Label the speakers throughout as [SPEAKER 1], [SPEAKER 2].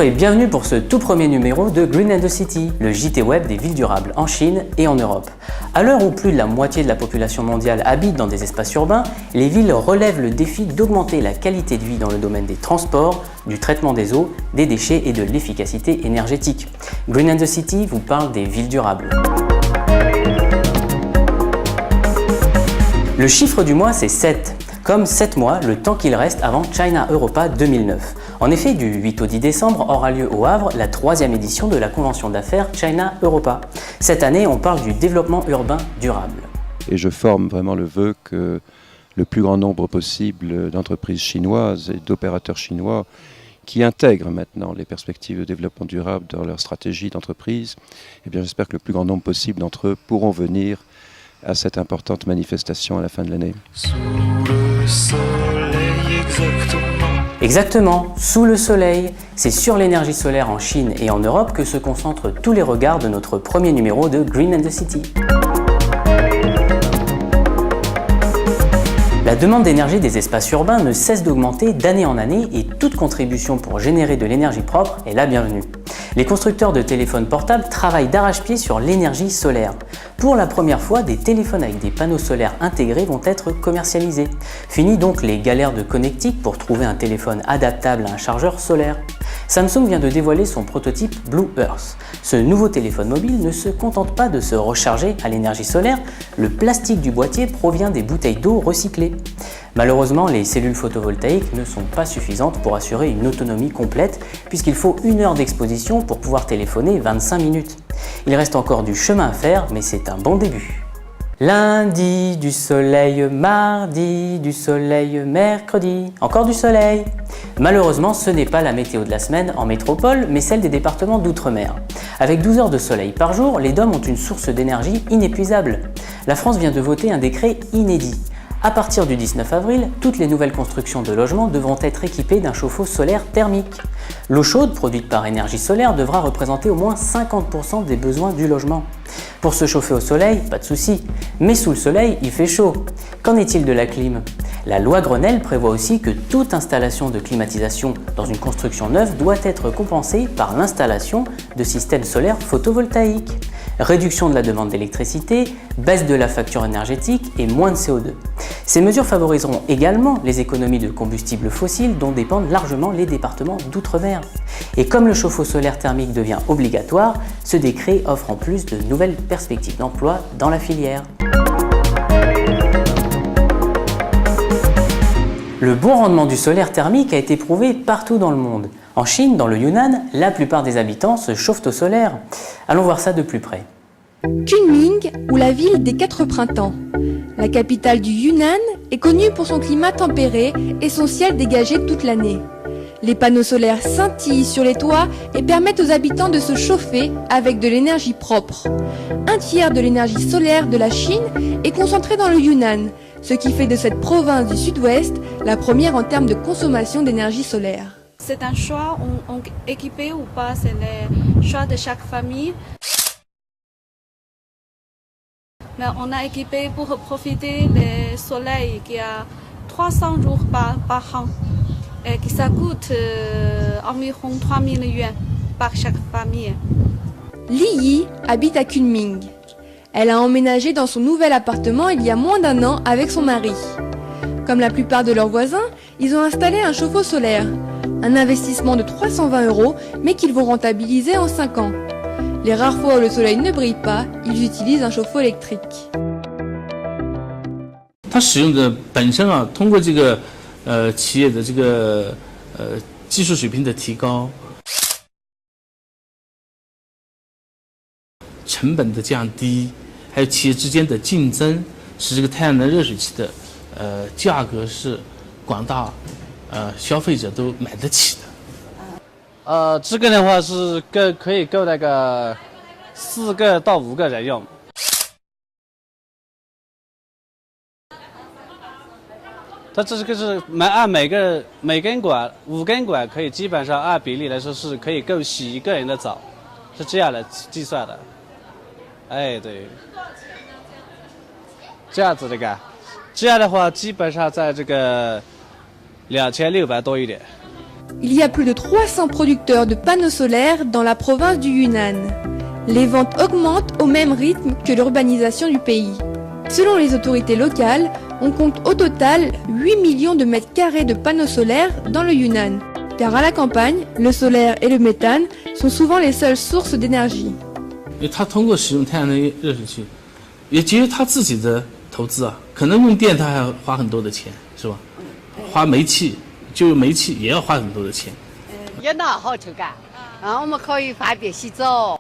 [SPEAKER 1] et bienvenue pour ce tout premier numéro de Green and the City, le JT web des villes durables en Chine et en Europe. À l'heure où plus de la moitié de la population mondiale habite dans des espaces urbains, les villes relèvent le défi d'augmenter la qualité de vie dans le domaine des transports, du traitement des eaux, des déchets et de l'efficacité énergétique. Green and the City vous parle des villes durables. Le chiffre du mois, c'est 7. Comme 7 mois, le temps qu'il reste avant China Europa 2009. En effet, du 8 au 10 décembre aura lieu au Havre la 3e édition de la convention d'affaires China Europa. Cette année, on parle du développement urbain durable.
[SPEAKER 2] Et je forme vraiment le vœu que le plus grand nombre possible d'entreprises chinoises et d'opérateurs chinois qui intègrent maintenant les perspectives de développement durable dans leur stratégie d'entreprise, eh bien j'espère que le plus grand nombre possible d'entre eux pourront venir à cette importante manifestation à la fin de l'année.
[SPEAKER 3] Sous le soleil,
[SPEAKER 1] Exactement, sous le soleil. C'est sur l'énergie solaire en Chine et en Europe que se concentrent tous les regards de notre premier numéro de Green and the City. La demande d'énergie des espaces urbains ne cesse d'augmenter d'année en année et toute contribution pour générer de l'énergie propre est la bienvenue. Les constructeurs de téléphones portables travaillent d'arrache-pied sur l'énergie solaire. Pour la première fois, des téléphones avec des panneaux solaires intégrés vont être commercialisés. Fini donc les galères de connectique pour trouver un téléphone adaptable à un chargeur solaire. Samsung vient de dévoiler son prototype Blue Earth. Ce nouveau téléphone mobile ne se contente pas de se recharger à l'énergie solaire, le plastique du boîtier provient des bouteilles d'eau recyclées. Malheureusement, les cellules photovoltaïques ne sont pas suffisantes pour assurer une autonomie complète puisqu'il faut 1 heure d'exposition pour pouvoir téléphoner 25 minutes. Il reste encore du chemin à faire, mais c'est un bon début. Lundi, du soleil, mardi, du soleil, mercredi, encore du soleil. Malheureusement, ce n'est pas la météo de la semaine en métropole, mais celle des départements d'outre-mer. Avec 12 heures de soleil par jour, les DOM ont une source d'énergie inépuisable. La France vient de voter un décret inédit. À partir du 19 avril, toutes les nouvelles constructions de logements devront être équipées d'un chauffe-eau solaire thermique. L'eau chaude produite par énergie solaire devra représenter au moins 50% des besoins du logement. Pour se chauffer au soleil, pas de souci, mais sous le soleil, il fait chaud. Qu'en est-il de la clim ? La loi Grenelle prévoit aussi que toute installation de climatisation dans une construction neuve doit être compensée par l'installation de systèmes solaires photovoltaïques. Réduction de la demande d'électricité, baisse de la facture énergétique et moins de CO2. Ces mesures favoriseront également les économies de combustibles fossiles dont dépendent largement les départements d'outre-mer. Et comme le chauffe-eau solaire thermique devient obligatoire, ce décret offre en plus de nouvelles perspectives d'emploi dans la filière. Le bon rendement du solaire thermique a été prouvé partout dans le monde. En Chine, dans le Yunnan, la plupart des habitants se chauffent au solaire. Allons voir ça de plus près.
[SPEAKER 4] Kunming, ou la ville des 4 printemps. La capitale du Yunnan est connue pour son climat tempéré et son ciel dégagé toute l'année. Les panneaux solaires scintillent sur les toits et permettent aux habitants de se chauffer avec de l'énergie propre. 1/3 de l'énergie solaire de la Chine est concentrée dans le Yunnan, ce qui fait de cette province du sud-ouest la première en termes de consommation d'énergie solaire.
[SPEAKER 5] C'est un choix, on équipé ou pas, c'est le choix de chaque famille. Mais on a équipé pour profiter du soleil qui a 300 jours par an et qui ça coûte environ 3000 yuan par chaque famille.
[SPEAKER 4] Li Yi habite à Kunming. Elle a emménagé dans son nouvel appartement il y a moins d'1 an avec son mari. Comme la plupart de leurs voisins, ils ont installé un chauffe-eau solaire. Un investissement de 320 €, mais qu'ils vont rentabiliser en 5 ans. Les rares fois où le soleil ne brille pas, ils utilisent un chauffe-eau électrique.
[SPEAKER 6] 它使用的本身啊，通过这个企业的这个技术水平的提高，成本的降低，还有企业之间的竞争，使这个太阳能热水器的价格是广大消费者都买得起的。
[SPEAKER 7] 这个的话是可以够那个4个到5个人用。它这个是按每根管5根管可以基本上按比例来说是可以够洗1个人的澡，是这样的计算的。哎，对，这样子的干，这样的话基本上在这个2600多一点。
[SPEAKER 4] Il y a plus de 300 producteurs de panneaux solaires dans la province du Yunnan. Les ventes augmentent au même rythme que l'urbanisation du pays. Selon les autorités locales, on compte au total 8 millions de mètres carrés de panneaux solaires dans le Yunnan. Car à la campagne, le solaire et le méthane sont souvent les seules sources d'énergie.
[SPEAKER 6] 因为他通过使用太阳能热水器，也节约他自己的投资啊，可能用电他还要花很多的钱，是吧？花煤气，就用煤气也要花很多的钱。
[SPEAKER 8] 有那好处干，我们可以方便洗澡、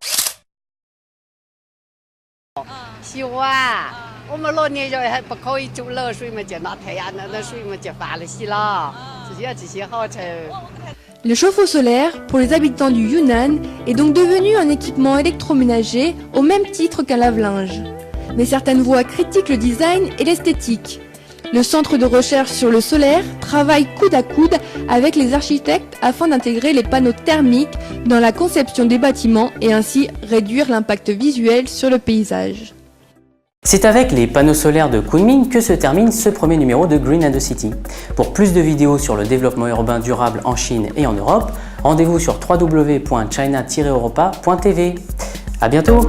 [SPEAKER 8] 洗碗。我们老年人还不可以煮冷水嘛，就拿太阳能的水嘛，就放了洗了，只有这些好处。
[SPEAKER 4] Le chauffe-eau solaire, pour les habitants du Yunnan, est donc devenu un équipement électroménager au même titre qu'un lave-linge. Mais certaines voix critiquent le design et l'esthétique. Le centre de recherche sur le solaire travaille coude à coude avec les architectes afin d'intégrer les panneaux thermiques dans la conception des bâtiments et ainsi réduire l'impact visuel sur le paysage.
[SPEAKER 1] C'est avec les panneaux solaires de Kunming que se termine ce premier numéro de Green and the City. Pour plus de vidéos sur le développement urbain durable en Chine et en Europe, rendez-vous sur www.china-europa.tv. À bientôt!